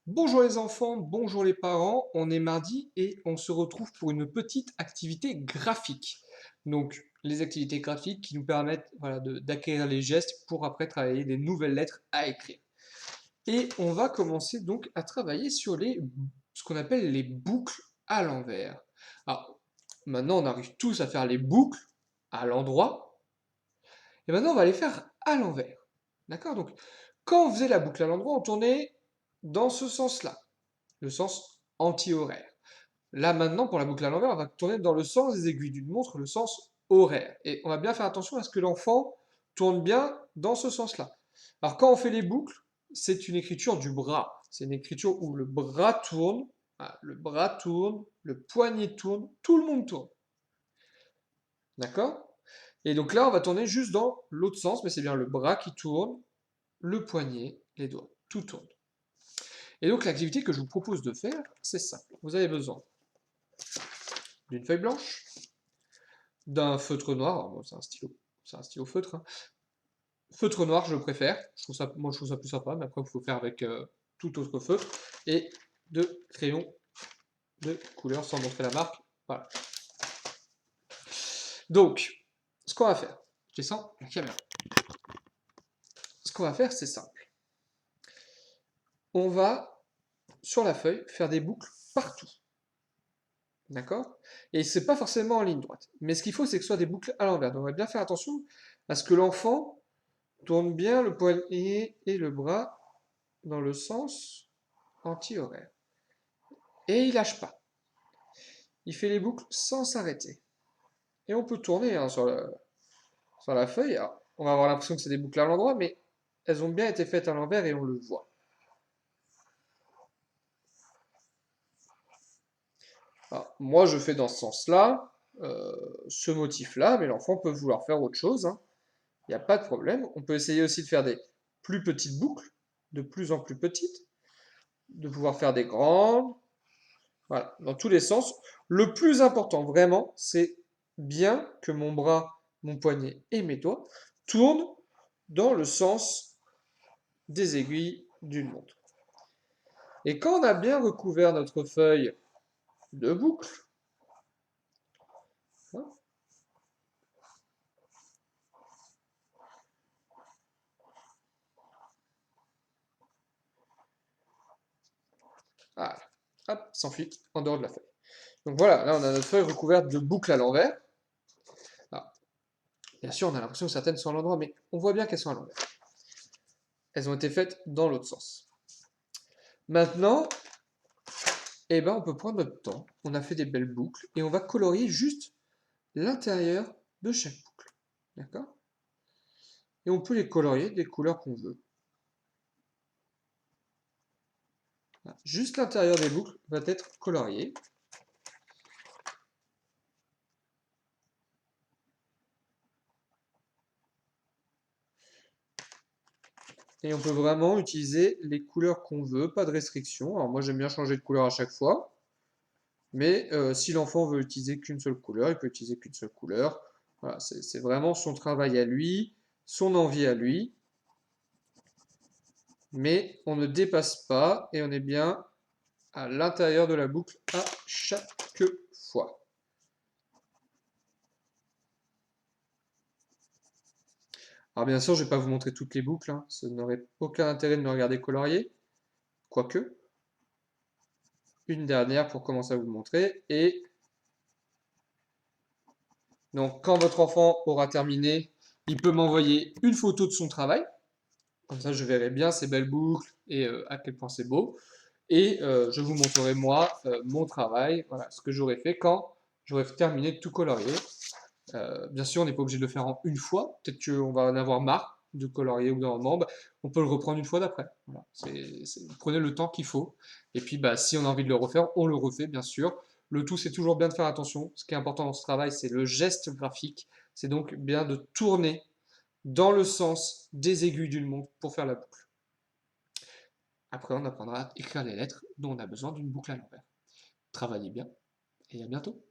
Bonjour les enfants, bonjour les parents, on est mardi et on se retrouve pour une petite activité graphique. Donc les activités graphiques qui nous permettent voilà, d'acquérir les gestes pour après travailler des nouvelles lettres à écrire. Et on va commencer donc à travailler sur ce qu'on appelle les boucles à l'envers. Alors maintenant on arrive tous à faire les boucles à l'endroit et maintenant on va les faire à l'envers. D'accord? Donc quand on faisait la boucle à l'endroit, on tournait dans ce sens-là, le sens anti-horaire. Là maintenant, pour la boucle à l'envers, on va tourner dans le sens des aiguilles d'une montre, le sens horaire. Et on va bien faire attention à ce que l'enfant tourne bien dans ce sens-là. Alors quand on fait les boucles, c'est une écriture du bras. C'est une écriture où le bras tourne, voilà, le bras tourne, le poignet tourne, tout le monde tourne. D'accord? Et donc là, on va tourner juste dans l'autre sens, mais c'est bien le bras qui tourne, le poignet, les doigts, tout tourne. Et donc l'activité que je vous propose de faire, c'est simple. Vous avez besoin d'une feuille blanche, d'un feutre noir, alors bon, c'est un stylo feutre, hein. Feutre noir je préfère, moi je trouve ça plus sympa, mais après il faut faire avec tout autre feutre, et de crayons de couleur sans montrer la marque, voilà. Donc, ce qu'on va faire, je descends la caméra, ce qu'on va faire c'est simple, on va sur la feuille faire des boucles partout, d'accord? Et c'est pas forcément en ligne droite, mais ce qu'il faut c'est que ce soit des boucles à l'envers, donc on va bien faire attention à ce que l'enfant tourne bien le poignet et le bras dans le sens anti-horaire. Et il lâche pas. Il fait les boucles sans s'arrêter. Et on peut tourner hein, sur la feuille. Alors, on va avoir l'impression que c'est des boucles à l'endroit, mais elles ont bien été faites à l'envers et on le voit. Alors, moi, je fais dans ce sens-là, ce motif-là, mais l'enfant peut vouloir faire autre chose, hein. Il n'y a pas de problème. On peut essayer aussi de faire des plus petites boucles, de plus en plus petites, de pouvoir faire des grandes, voilà, dans tous les sens. Le plus important, vraiment, c'est bien que mon bras, mon poignet et mes doigts tournent dans le sens des aiguilles d'une montre. Et quand on a bien recouvert notre feuille de boucles, hein, voilà, hop, s'enfuit en dehors de la feuille. Donc voilà, là on a notre feuille recouverte de boucles à l'envers. Alors, bien sûr, on a l'impression que certaines sont à l'endroit, mais on voit bien qu'elles sont à l'envers. Elles ont été faites dans l'autre sens. Maintenant, eh ben, on peut prendre notre temps. On a fait des belles boucles et on va colorier juste l'intérieur de chaque boucle. D'accord? Et on peut les colorier des couleurs qu'on veut. Voilà. Juste l'intérieur des boucles va être colorié. Et on peut vraiment utiliser les couleurs qu'on veut, pas de restriction. Alors moi j'aime bien changer de couleur à chaque fois. Mais si l'enfant veut utiliser qu'une seule couleur, il peut utiliser qu'une seule couleur. Voilà, c'est vraiment son travail à lui, son envie à lui. Mais on ne dépasse pas et on est bien à l'intérieur de la boucle à chaque fois. Alors bien sûr, je ne vais pas vous montrer toutes les boucles, hein. Ça n'aurait aucun intérêt de me regarder colorier, quoique. Une dernière pour commencer à vous le montrer. Et donc quand votre enfant aura terminé, il peut m'envoyer une photo de son travail. Comme ça, je verrai bien ces belles boucles et à quel point c'est beau. Et je vous montrerai moi mon travail, voilà, ce que j'aurais fait quand j'aurais terminé de tout colorier. Bien sûr, on n'est pas obligé de le faire en une fois. Peut-être qu'on va en avoir marre de colorier ou d'un moment. Bah, on peut le reprendre une fois d'après. Voilà. Vous prenez le temps qu'il faut. Et puis, bah, si on a envie de le refaire, on le refait, bien sûr. Le tout, c'est toujours bien de faire attention. Ce qui est important dans ce travail, c'est le geste graphique. C'est donc bien de tourner dans le sens des aiguilles d'une montre pour faire la boucle. Après, on apprendra à écrire les lettres dont on a besoin d'une boucle à l'envers. Travaillez bien et à bientôt.